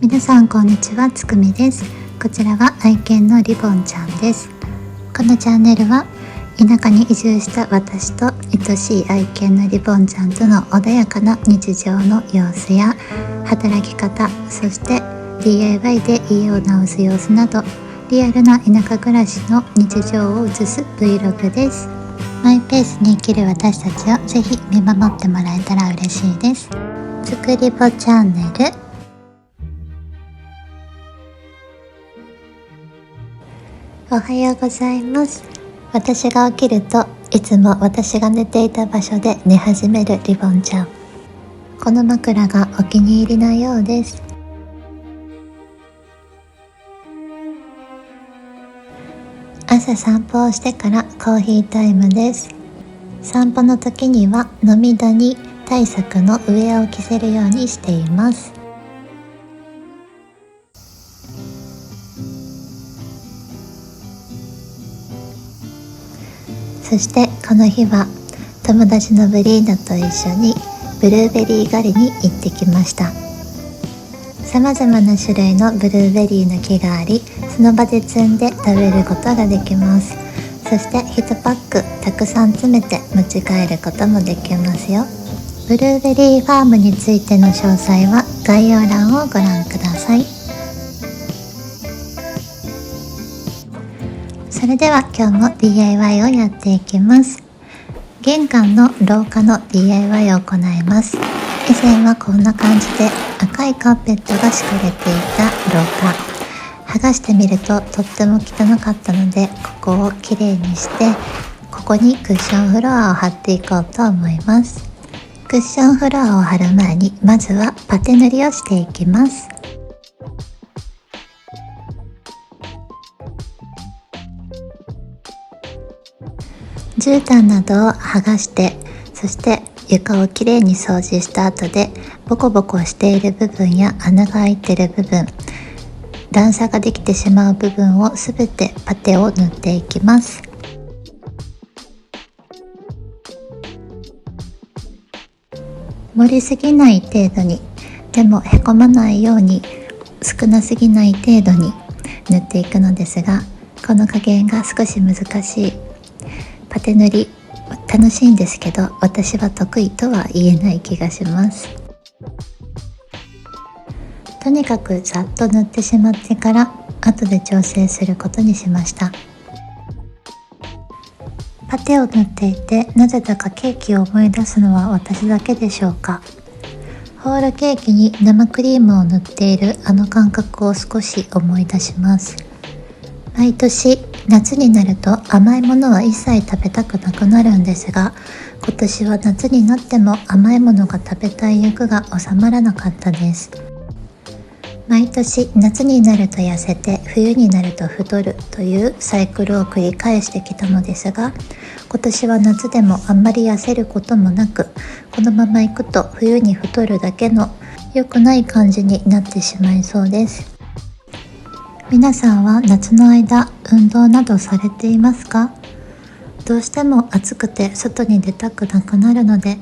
皆さんこんにちは、つくみです。こちらは愛犬のリボンちゃんです。このチャンネルは田舎に移住した私と愛しい愛犬のリボンちゃんとの穏やかな日常の様子や働き方、そして DIY で家を直す様子などリアルな田舎暮らしの日常を映す Vlog です。マイペースに生きる私たちをぜひ見守ってもらえたら嬉しいです。つくりぼチャンネル。おはようございます。私が起きるといつも私が寝ていた場所で寝始めるリボンちゃん。この枕がお気に入りなようです。朝散歩をしてからコーヒータイムです。散歩の時には飲みダニ対策のウェアを着せるようにしています。そしてこの日は友達のブリーナと一緒にブルーベリー狩りに行ってきました。さまざまな種類のブルーベリーの木があり、その場で摘んで食べることができます。そして1パックたくさん詰めて持ち帰ることもできますよ。ブルーベリーファームについての詳細は概要欄をご覧ください。それでは今日も DIY をやっていきます。玄関の廊下の DIY を行います。以前はこんな感じで赤いカーペットが敷かれていた廊下、剥がしてみるととっても汚かったので、ここをきれいにしてここにクッションフロアを貼っていこうと思います。クッションフロアを貼る前にまずはパテ塗りをしていきます。絨毯などを剥がして、そして床をきれいに掃除した後でボコボコしている部分や穴が開いている部分、段差ができてしまう部分をすべてパテを塗っていきます。盛りすぎない程度に、でもへこまないように少なすぎない程度に塗っていくのですが、この加減が少し難しい。パテ塗り楽しいんですけど、私は得意とは言えない気がします。とにかくざっと塗ってしまってから後で調整することにしました。パテを塗っていてなぜだかケーキを思い出すのは私だけでしょうか。ホールケーキに生クリームを塗っているあの感覚を少し思い出します。毎年夏になると甘いものは一切食べたくなくなるんですが、今年は夏になっても甘いものが食べたい欲が収まらなかったです。毎年夏になると痩せて冬になると太るというサイクルを繰り返してきたのですが、今年は夏でもあんまり痩せることもなく、このままいくと冬に太るだけの良くない感じになってしまいそうです。皆さんは夏の間運動などされていますか？どうしても暑くて外に出たくなくなるので、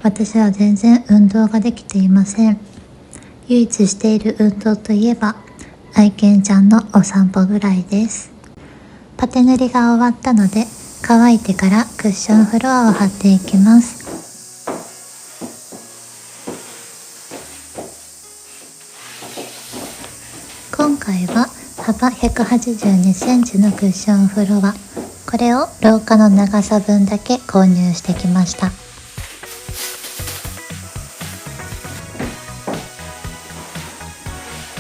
私は全然運動ができていません。唯一している運動といえば愛犬ちゃんのお散歩ぐらいです。パテ塗りが終わったので乾いてからクッションフロアを貼っていきます。今回は幅182センチのクッションフロア、これを廊下の長さ分だけ購入してきました。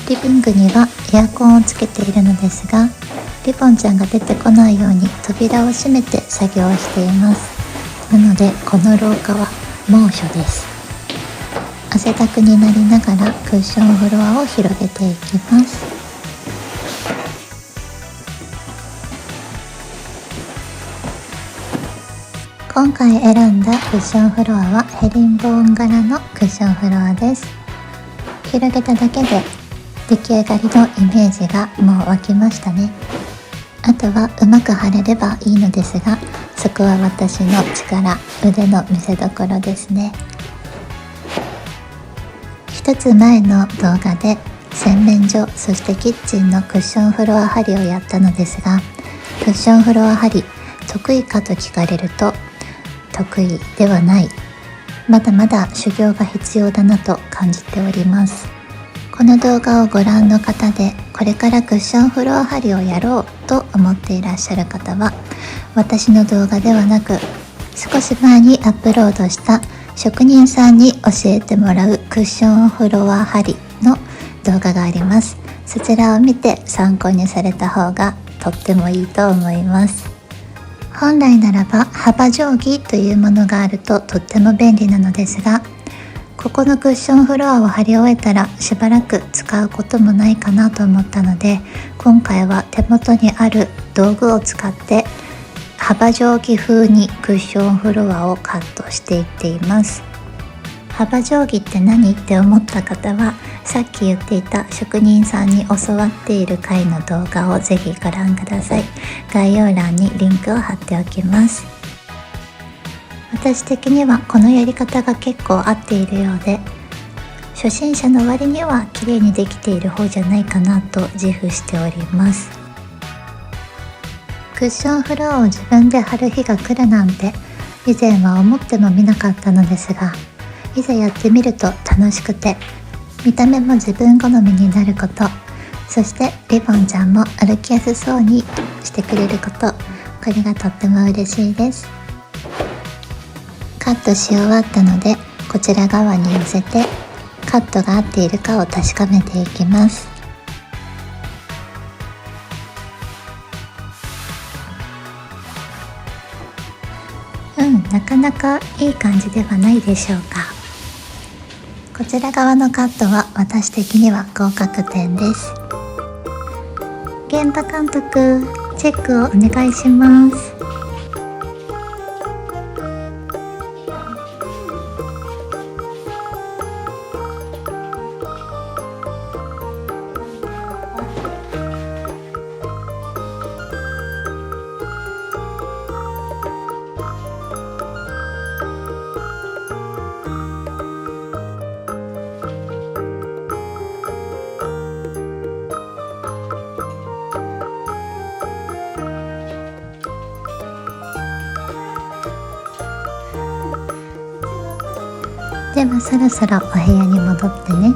リビングにはエアコンをつけているのですが、リボンちゃんが出てこないように扉を閉めて作業をしています。なのでこの廊下は猛暑です。汗だくになりながらクッションフロアを広げていきます。今回選んだクッションフロアはヘリンボーン柄のクッションフロアです。広げただけで出来上がりのイメージがもう湧きましたね。あとはうまく貼れればいいのですが、そこは私の力、腕の見せ所ですね。一つ前の動画で洗面所、そしてキッチンのクッションフロア張りをやったのですが、クッションフロア張り得意かと聞かれると得意ではない。まだまだ修行が必要だなと感じております。この動画をご覧の方で、これからクッションフロア張りをやろうと思っていらっしゃる方は、私の動画ではなく、少し前にアップロードした職人さんに教えてもらうクッションフロア張りの動画があります。そちらを見て参考にされた方がとってもいいと思います。本来ならば幅定規というものがあるととっても便利なのですが、ここのクッションフロアを貼り終えたらしばらく使うこともないかなと思ったので、今回は手元にある道具を使って幅定規風にクッションフロアをカットしていっています。幅定規って何って思った方は、さっき言っていた職人さんに教わっている回の動画をぜひご覧ください。概要欄にリンクを貼っておきます。私的にはこのやり方が結構合っているようで、初心者の割には綺麗にできている方じゃないかなと自負しております。クッションフロアを自分で貼る日が来るなんて以前は思ってもみなかったのですが、いざやってみると楽しくて、見た目も自分好みになること、そしてリボンちゃんも歩きやすそうにしてくれること、これがとっても嬉しいです。カットし終わったので、こちら側に寄せてカットが合っているかを確かめていきます。なかなかいい感じではないでしょうか。こちら側のカットは私的には合格点です。現場監督、チェックをお願いします。ではそろそろお部屋に戻ってね。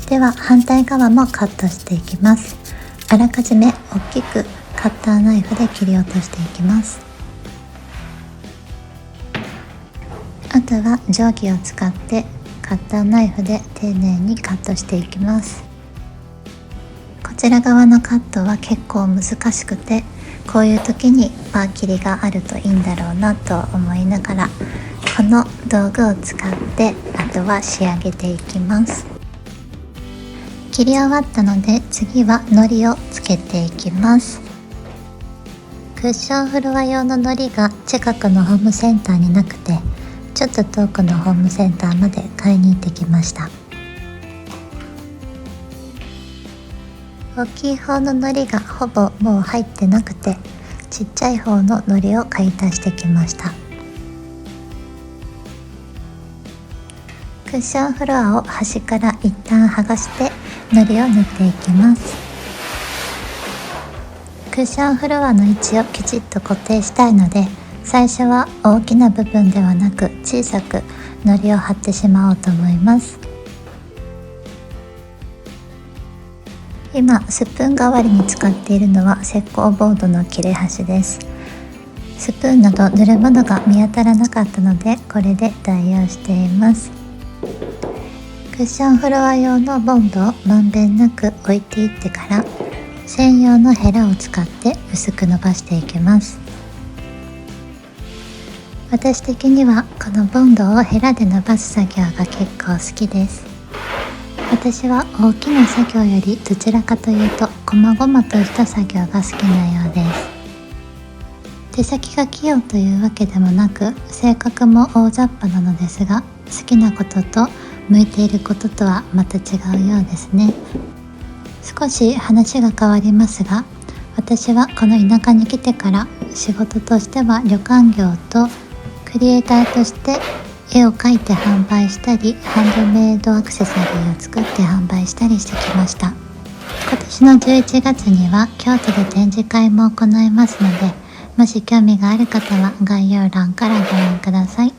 では反対側もカットしていきます。あらかじめ大きくカッターナイフで切り落としていきます。あとは定規を使ってカッターナイフで丁寧にカットしていきます。こちら側のカットは結構難しくて、こういう時に切りがあるといいんだろうなと思いながら、この道具を使ってあとは仕上げていきます。切り終わったので次は糊をつけていきます。クッションフロア用の糊が近くのホームセンターになくて、ちょっと遠くのホームセンターまで買いに行ってきました。大きい方の糊がほぼもう入ってなくて、ちっちゃい方の糊を買い足してきました。クッションフロアを端から一旦剥がして糊を塗っていきます。クッションフロアの位置をきちっと固定したいので、最初は大きな部分ではなく小さく糊を貼ってしまおうと思います。今スプーン代わりに使っているのは石膏ボードの切れ端です。スプーンなど塗るものが見当たらなかったので、これで代用しています。クッションフロア用のボンドをまんべんなく置いていってから、専用のヘラを使って薄く伸ばしていきます。私的にはこのボンドをヘラで伸ばす作業が結構好きです。私は大きな作業よりどちらかというと細々とした作業が好きなようです。手先が器用というわけでもなく、性格も大雑把なのですが、好きなことと向いていることとはまた違うようですね。少し話が変わりますが、私はこの田舎に来てから仕事としては旅館業とクリエイターとして絵を描いて販売したり、ハンドメイドアクセサリーを作って販売したりしてきました。今年の11月には京都で展示会も行いますので、もし興味がある方は概要欄からご覧ください。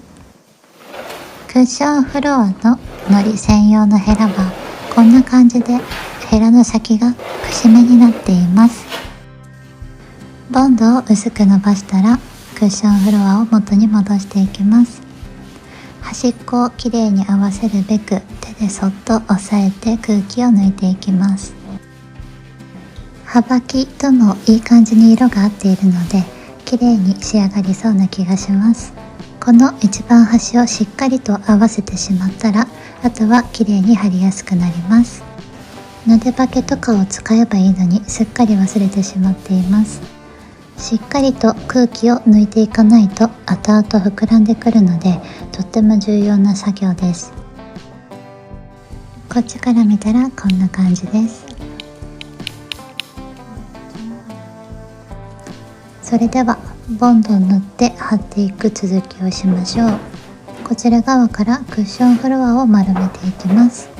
クッションフロアの糊専用のヘラはこんな感じでヘラの先がくし目になっています。ボンドを薄く伸ばしたらクッションフロアを元に戻していきます。端っこをきれいに合わせるべく手でそっと押さえて空気を抜いていきます。幅木ともいい感じに色が合っているのできれいに仕上がりそうな気がします。この一番端をしっかりと合わせてしまったら、あとはきれいに貼りやすくなります。のでばけとかを使えばいいのにすっかり忘れてしまっています。しっかりと空気を抜いていかないと後々膨らんでくるので、とっても重要な作業です。こっちから見たらこんな感じです。それではボンドを塗って貼っていく続きをしましょう。こちら側からクッションフロアを丸めていきます。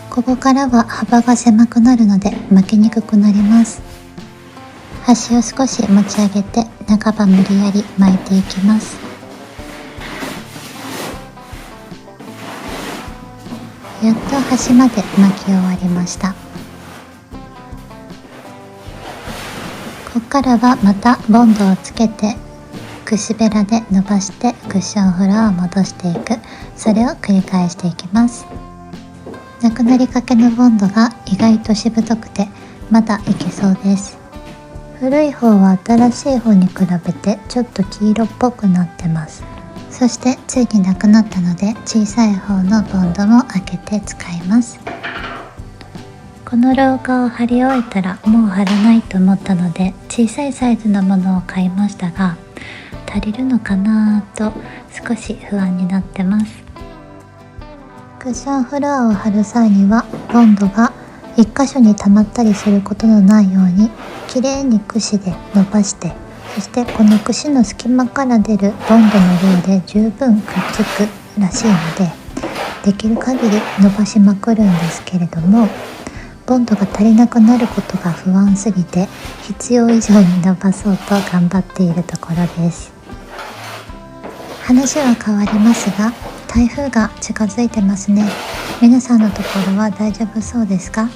ここからは幅が狭くなるので巻きにくくなります。端を少し持ち上げて半ば無理やり巻いていきます。やっと端まで巻き終わりました。ここからはまたボンドをつけてくしべらで伸ばしてクッションフロアを戻していく、それを繰り返していきます。なくなりかけのボンドが意外としぶとくてまだいけそうです。古い方は新しい方に比べてちょっと黄色っぽくなってます。そしてついになくなったので小さい方のボンドも開けて使います。この廊下を貼り終えたらもう貼らないと思ったので小さいサイズのものを買いましたが、足りるのかなと少し不安になってます。クッションフロアを貼る際にはボンドが一箇所に溜まったりすることのないようにきれいに櫛で伸ばして、そしてこの櫛の隙間から出るボンドの量で十分くっつくらしいので、できる限り伸ばしまくるんですけれども、ボンドが足りなくなることが不安すぎて必要以上に伸ばそうと頑張っているところです。話は変わりますが、台風が近づいてますね。皆さんのところは大丈夫そうですか？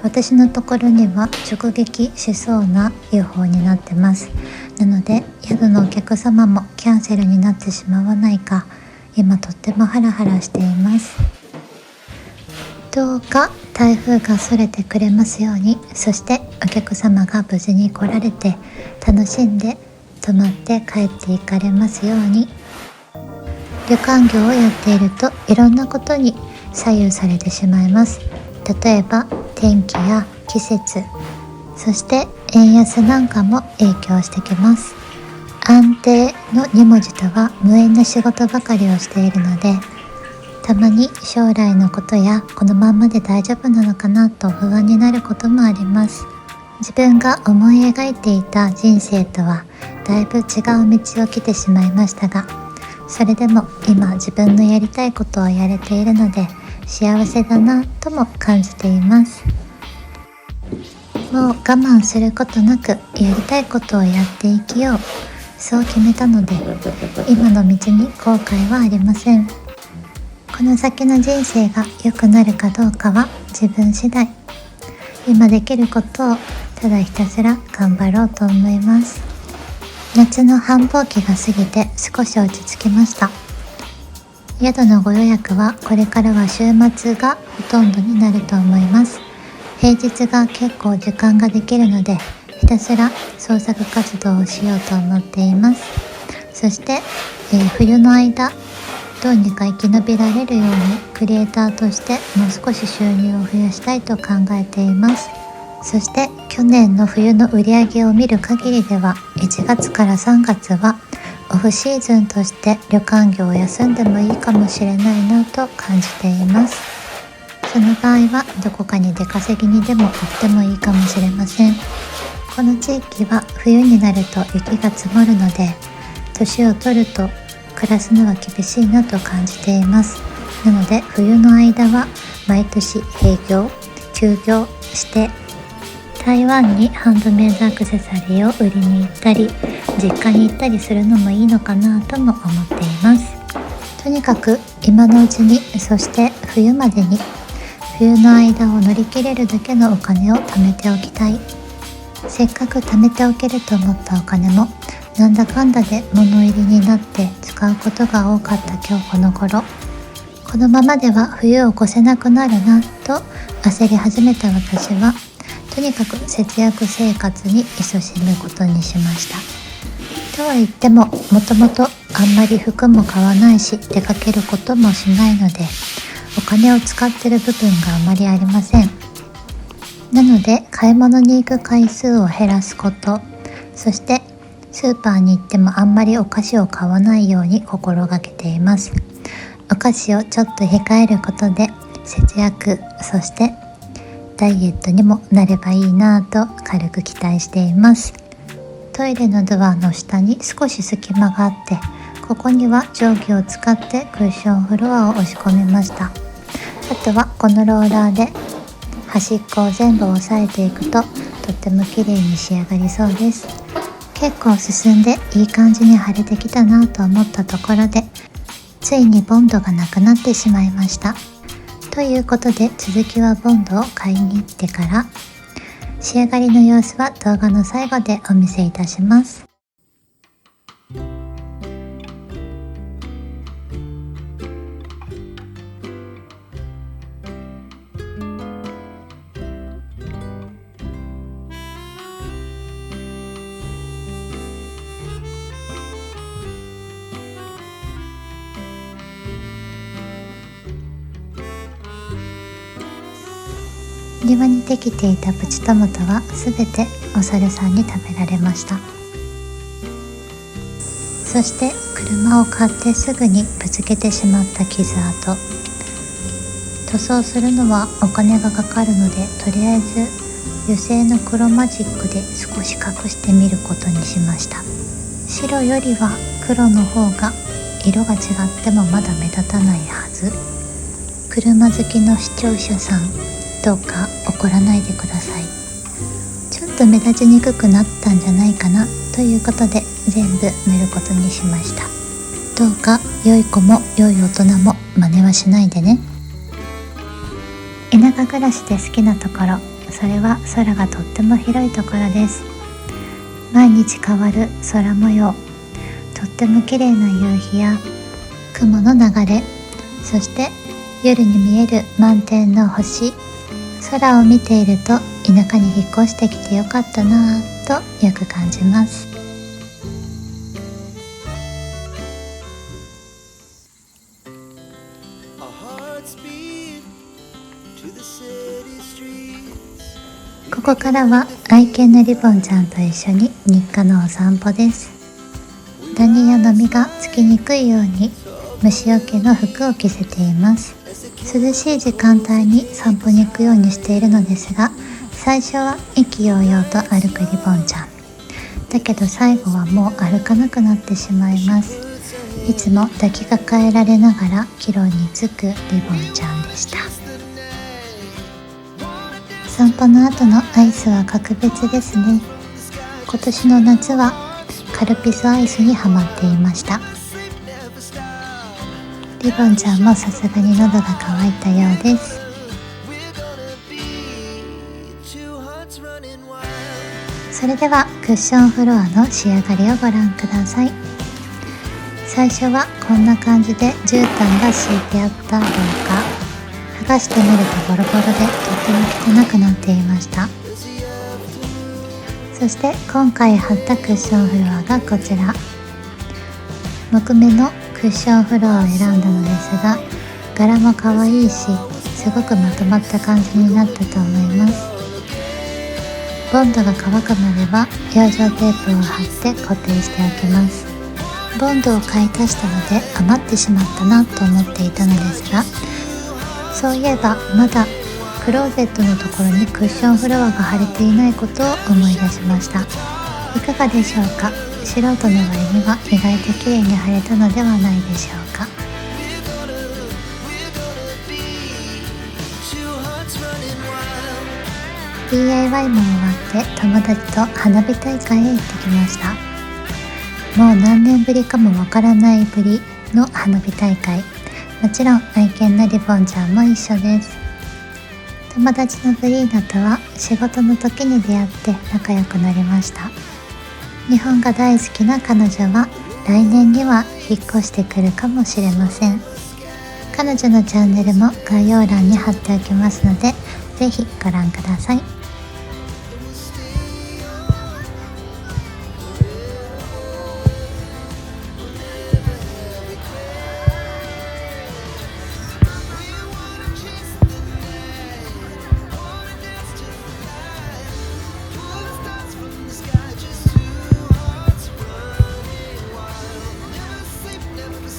私のところには直撃しそうな予報になってます。なので宿のお客様もキャンセルになってしまわないか、今とってもハラハラしています。どうか台風がそれてくれますように、そしてお客様が無事に来られて楽しんで泊まって帰っていかれますように。旅館業をやっているといろんなことに左右されてしまいます。例えば天気や季節、そして円安なんかも影響してきます。安定の2文字とは無縁な仕事ばかりをしているので、たまに将来のことやこのまんまで大丈夫なのかなと不安になることもあります。自分が思い描いていた人生とはだいぶ違う道を来てしまいましたが、それでも今自分のやりたいことをやれているので幸せだなとも感じています。もう我慢することなくやりたいことをやっていきよう、そう決めたので今の道に後悔はありません。この先の人生が良くなるかどうかは自分次第。今できることをただひたすら頑張ろうと思います。夏の繁忙期が過ぎて少し落ち着きました。宿のご予約はこれからは週末がほとんどになると思います。平日が結構時間ができるのでひたすら創作活動をしようと思っています。そして、冬の間どうにか生き延びられるようにクリエイターとしてもう少し収入を増やしたいと考えています。そして去年の冬の売り上げを見る限りでは、1月から3月はオフシーズンとして旅館業を休んでもいいかもしれないなと感じています。その場合はどこかに出稼ぎにでも行ってもいいかもしれません。この地域は冬になると雪が積もるので、年を取ると暮らすのは厳しいなと感じています。なので冬の間は毎年閉業休業して台湾にハンドメイドアクセサリーを売りに行ったり実家に行ったりするのもいいのかなとも思っています。とにかく今のうちに、そして冬までに冬の間を乗り切れるだけのお金を貯めておきたい。せっかく貯めておけると思ったお金もなんだかんだで物入りになって使うことが多かった今日この頃、このままでは冬を越せなくなるなと焦り始めた私は、とにかく節約生活に勤しむことにしました。とは言っても、もともとあんまり服も買わないし出かけることもしないので、お金を使ってる部分があまりありません。なので買い物に行く回数を減らすこと、そしてスーパーに行ってもあんまりお菓子を買わないように心がけています。お菓子をちょっと控えることで節約、そしてダイエットにもなればいいなぁと軽く期待しています。トイレのドアの下に少し隙間があって、ここには定規を使ってクッションフロアを押し込みました。あとはこのローラーで端っこを全部押さえていくととっても綺麗に仕上がりそうです。結構進んでいい感じに腫れてきたなと思ったところで、ついにボンドがなくなってしまいました。ということで続きはボンドを買いに行ってから、仕上がりの様子は動画の最後でお見せいたします。庭にできていたプチトマトはすべてお猿さんに食べられました。そして車を買ってすぐにぶつけてしまった傷跡、塗装するのはお金がかかるので、とりあえず油性の黒マジックで少し隠してみることにしました。白よりは黒の方が色が違ってもまだ目立たないはず。車好きの視聴者さん、どうか怒らないでください。ちょっと目立ちにくくなったんじゃないかなということで全部塗ることにしました。どうか良い子も良い大人も真似はしないでね。田舎暮らしで好きなところ、それは空がとっても広いところです。毎日変わる空模様、とっても綺麗な夕日や雲の流れ、そして夜に見える満天の星、空を見ていると田舎に引っ越してきてよかったなぁとよく感じます。ここからは愛犬のリボンちゃんと一緒に日課のお散歩です。ダニやノミがつきにくいように虫除けの服を着せています。涼しい時間帯に散歩に行くようにしているのですが、最初は意気揚々と歩くリボンちゃんだけど、最後はもう歩かなくなってしまいます。いつも抱きかかえられながら帰路に着くリボンちゃんでした。散歩の後のアイスは格別ですね。今年の夏はカルピスアイスにハマっていました。リボンちゃんもさすがに喉が渇いたようです。それではクッションフロアの仕上がりをご覧ください。最初はこんな感じで絨毯が敷いてあった廊下、剥がしてみるとボロボロでとっても汚くなっていました。そして今回貼ったクッションフロアがこちら、木目のククッションフロアを選んだのですが、柄も可愛いし、すごくまとまった感じになったと思います。ボンドが乾くまでは養生テープを貼って固定しておきます。ボンドを買い足したので余ってしまったなと思っていたのですが、そういえばまだクローゼットのところにクッションフロアが貼れていないことを思い出しました。いかがでしょうか。素人の割には意外と綺麗に貼れたのではないでしょうか。DIY も終わって友達と花火大会へ行ってきました。もう何年ぶりかもわからないぶりの花火大会。もちろん愛犬のリボンちゃんも一緒です。友達のブリーナとは仕事の時に出会って仲良くなりました。日本が大好きな彼女は来年には引っ越してくるかもしれません。彼女のチャンネルも概要欄に貼っておきますので、ぜひご覧ください。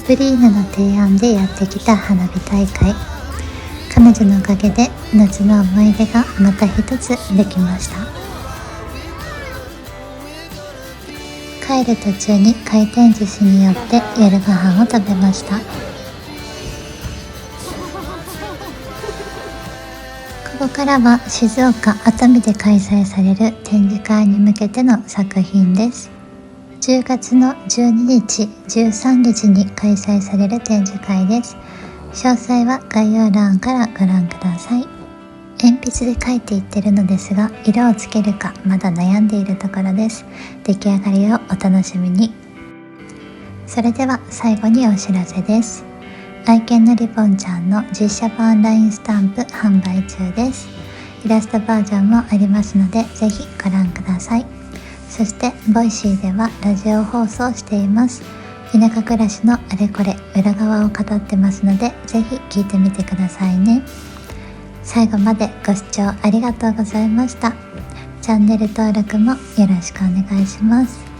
ブリーナの提案でやってきた花火大会。彼女のおかげで夏の思い出がまた一つできました。帰る途中に回転寿司によって夜ご飯を食べました。ここからは静岡・熱海で開催される展示会に向けての作品です。10月の12日、13日に開催される展示会です。詳細は概要欄からご覧ください。鉛筆で描いていってるのですが、色をつけるかまだ悩んでいるところです。出来上がりをお楽しみに。それでは最後にお知らせです。愛犬のリボンちゃんの実写版ラインスタンプ販売中です。イラストバージョンもありますので、ぜひご覧ください。そしてボイシーではラジオ放送しています。田舎暮らしのあれこれ裏側を語ってますので、ぜひ聞いてみてくださいね。最後までご視聴ありがとうございました。チャンネル登録もよろしくお願いします。